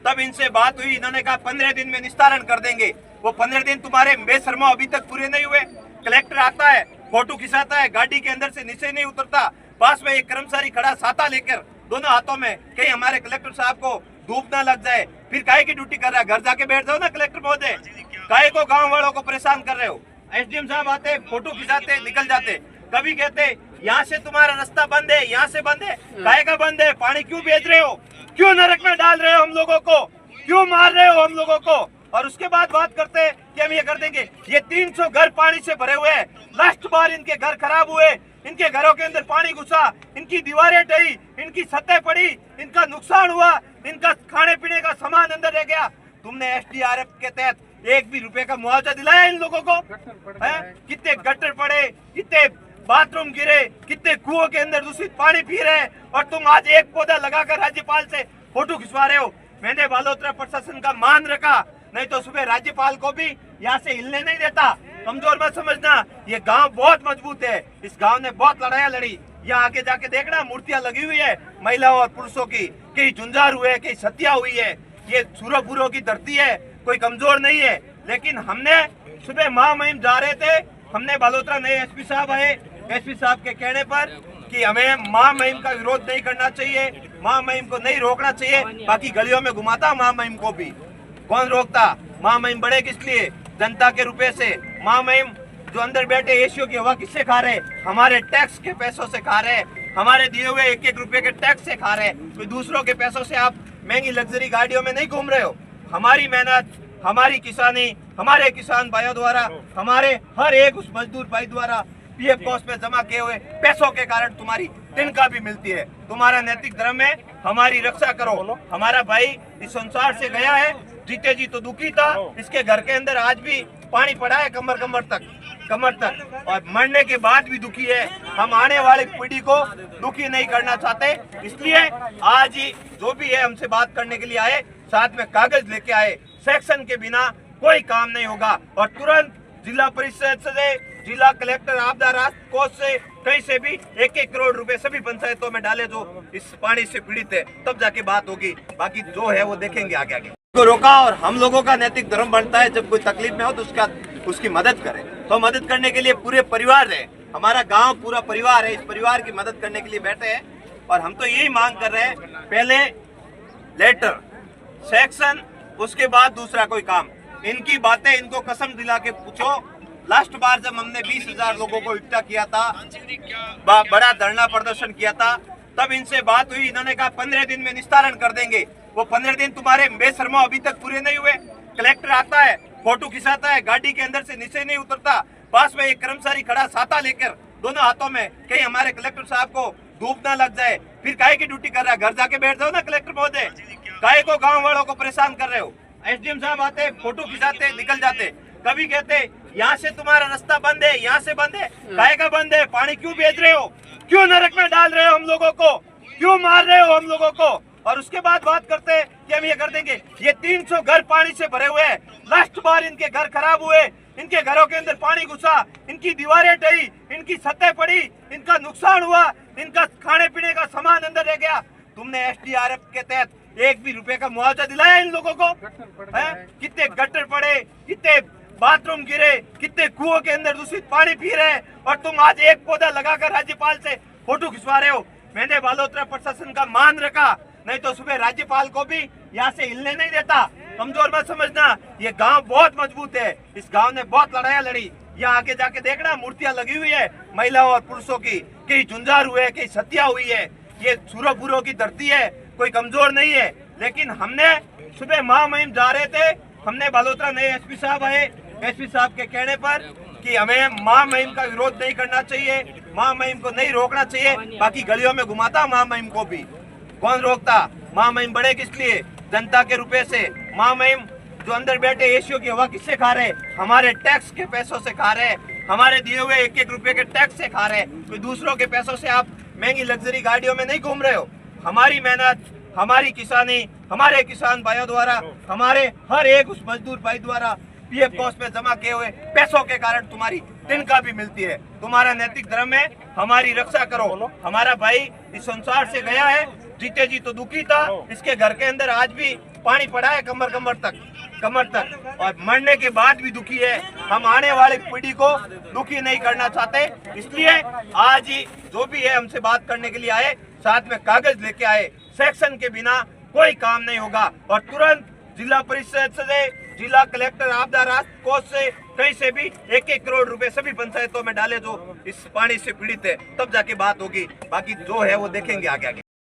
तब इनसे बात हुई, इन्होंने कहा 15 दिन में निस्तारण कर देंगे। वो 15 दिन तुम्हारे बेशर्मो अभी तक पूरे नहीं हुए। कलेक्टर आता है, फोटो खिंचाता है, गाड़ी के अंदर से नीचे नहीं उतरता, पास में एक कर्मचारी खड़ा छाता लेकर दोनों हाथों में, कहीं हमारे कलेक्टर साहब को धूप ना लग जाए। फिर काहे की ड्यूटी कर रहा है? घर जाके बैठ जाओ ना कलेक्टर महोदय, काहे को गाँव वालों को परेशान कर रहे हो? एसडीएम साहब आते, फोटो खिंचाते, निकल जाते। कभी कहते यहाँ से तुम्हारा रास्ता बंद है, यहाँ से बंद है, काहे का बंद है? पानी क्यों भेज रहे हो? क्यों नरक में डाल रहे हो हम लोगों को? क्यों मार रहे हो हम लोगों को? और उसके बाद बात करते हैं कि हम ये कर देंगे। ये 300 घर पानी से भरे हुए हैं। लास्ट बार इनके घर खराब हुए, इनके घरों के अंदर पानी घुसा, इनकी दीवारें ढही, इनकी छतें पड़ी, इनका नुकसान हुआ, इनका खाने पीने का सामान अंदर रह गया। तुमने एसडीआरएफ के तहत एक भी रुपए का मुआवजा दिलाया इन लोगों को? कितने गटर पड़े, कितने बाथरूम गिरे, कितने कुओं के अंदर दूषित पानी पी रहे हैं, और तुम आज एक पौधा लगाकर राज्यपाल से फोटो खिंचवा रहे हो। मैंने बालोतरा प्रशासन का मान रखा, नहीं तो सुबह राज्यपाल को भी यहाँ से हिलने नहीं देता। कमजोर मत समझना, ये गांव बहुत मजबूत है। इस गांव ने बहुत लड़ाइयाँ लड़ी। यहाँ आगे जाके देखना, मूर्तियां लगी हुई है महिलाओं और पुरुषों की, कहीं झुंझार हुए, कहीं सत्या हुई है। ये सूरपुरों की धरती है, कोई कमजोर नहीं है। लेकिन हमने सुबह महामहिम जा रहे थे, हमने बालोतरा नए एसपी साहब आए, एसपी साहब के कहने पर कि हमें महामहिम का विरोध नहीं करना चाहिए, महामहिम को नहीं रोकना चाहिए। बाकी गलियों में घुमाता महामहिम को भी, कौन रोकता? महामहिम बड़े किस लिए? जनता के रुपए से। महामहिम जो अंदर बैठे एशियों की हवा किससे खा रहे? हमारे टैक्स के पैसों से खा रहे, हमारे दिए हुए एक एक रुपए के टैक्स से खा रहे। कोई दूसरों के पैसों से आप महंगी लग्जरी गाड़ियों में नहीं घूम रहे हो। हमारी मेहनत, हमारी किसानी, हमारे किसान भाइयों द्वारा, हमारे हर एक उस मजदूर भाई द्वारा पीएफ कोष में जमा किए हुए पैसों के कारण तुम्हारी तिनका भी मिलती है। तुम्हारा नैतिक धर्म है, हमारी रक्षा करो। हमारा भाई इस संसार से गया है, जीते जी तो दुखी था। इसके घर के अंदर आज भी पानी पड़ा है कमर तक, और मरने के बाद भी दुखी है। हम आने वाली पीढ़ी को दुखी नहीं करना चाहते, इसलिए आज ही जो भी है हमसे बात करने के लिए आए, साथ में कागज लेके आए। सेक्शन के बिना कोई काम नहीं होगा, और तुरंत जिला परिषद से, जिला कलेक्टर आपदा राहत कोष से, कहीं से भी 1-1 करोड़ रुपए सभी पंचायतों में डाले जो इस पानी से पीड़ित है, तब जाके बात होगी। बाकी जो है वो देखेंगे आगे को रोका। और हम लोगों का नैतिक धर्म बनता है, जब कोई तकलीफ में हो तो उसकी मदद करें। तो मदद करने के लिए पूरे परिवार है, हमारा गांव पूरा परिवार है, इस परिवार की मदद करने के लिए बैठे हैं। और हम तो यही मांग कर रहे हैं, पहले लेटर, सेक्शन, उसके बाद दूसरा कोई काम। इनकी बातें इनको कसम दिला के पूछो। लास्ट बार जब हमने 20,000 लोगों को इकट्ठा किया था, बड़ा धरना प्रदर्शन किया था, तब इनसे बात हुई, इन्होंने कहा 15 दिन में निस्तारण कर देंगे। वो 15 दिन तुम्हारे बेशर्मो अभी तक पूरे नहीं हुए। कलेक्टर आता है, फोटो खिंचाता है, गाड़ी के अंदर से नीचे नहीं उतरता, पास में एक कर्मचारी खड़ा छाता लेकर दोनों हाथों में, कहीं हमारे कलेक्टर साहब को धूप ना लग जाए। फिर काहे की ड्यूटी कर रहा है? घर जाके बैठ जाओ ना कलेक्टर महोदय, काहे को गाँव वालों को परेशान कर रहे हो? एसडीएम साहब आते, फोटो खिंचाते, निकल जाते। कभी कहते यहाँ से तुम्हारा रास्ता बंद है, यहाँ से बंद है, काहे का बंद है? पानी क्यों भेज रहे हो? क्यों नरक में डाल रहे हो हम लोगों को? क्यों मार रहे हो हम लोगों को? और उसके बाद बात करते हैं कि हम ये कर देंगे। ये 300 घर पानी से भरे हुए हैं। लास्ट बार इनके घर खराब हुए, इनके घरों के अंदर पानी घुसा, इनकी दीवारें ढही, इनकी छतें पड़ी, इनका नुकसान हुआ, इनका खाने पीने का सामान अंदर रह गया। तुमने एसडीआरएफ के तहत एक भी रुपए का मुआवजा दिलाया इन लोगों को? कितने गटर पड़े, कितने बाथरूम गिरे, कितने कुओं के अंदर दूषित पानी पी रहे हैं, और तुम आज एक पौधा लगाकर राज्यपाल से फोटो खिंचवा रहे हो। मैंने बालोतरा प्रशासन का मान रखा, नहीं तो सुबह राज्यपाल को भी यहाँ से हिलने नहीं देता। कमजोर मत समझना, ये गांव बहुत मजबूत है। इस गांव ने बहुत लड़ाइयाँ लड़ी। यहाँ आगे जाके देखना, मूर्तियां लगी हुई है महिलाओं और पुरुषों की, कहीं झुंझार हुए, कहीं सत्या हुई है। ये सूरपुरों की धरती है, कोई कमजोर नहीं है। लेकिन हमने सुबह महामहिम जा रहे थे, हमने बालोतरा नए एसपी साहब आए, एसपी साहब के कहने पर कि हमें महामहिम का विरोध नहीं करना चाहिए, महामहिम को नहीं रोकना चाहिए। बाकी गलियों में घुमाता महामहिम को भी, कौन रोकता? महामहिम बड़े किस लिए? जनता के रुपए से। महामहिम जो अंदर बैठे एशियों की हवा किससे खा रहे? हमारे टैक्स के पैसों से खा रहे, हमारे दिए हुए एक एक रुपए के टैक्स से खा रहे। कोई दूसरों के पैसों से आप महंगी लग्जरी गाड़ियों में नहीं घूम रहे हो। हमारी मेहनत, हमारी किसानी, हमारे किसान भाइयों द्वारा, हमारे हर एक उस मजदूर भाई द्वारा पीएफ कोष में जमा किए हुए पैसों के कारण तुम्हारी तिनका भी मिलती है। तुम्हारा नैतिक धर्म है, हमारी रक्षा करो। हमारा भाई इस संसार से गया है, जीते जी तो दुखी था। इसके घर के अंदर आज भी पानी पड़ा है कमर तक और मरने के बाद भी दुखी है। हम आने वाली पीढ़ी को दुखी नहीं करना चाहते, इसलिए आज ही जो भी है हमसे बात करने के लिए आए, साथ में कागज लेके आए। सेक्शन के बिना कोई काम नहीं होगा और तुरंत जिला परिषद से, जिला कलेक्टर आपदा राहत कोष से, कहीं से भी 1-1 करोड़ रुपए सभी पंचायतों में डाले जो इस पानी से पीड़ित है, तब जाके बात होगी। बाकी जो है वो देखेंगे आगे।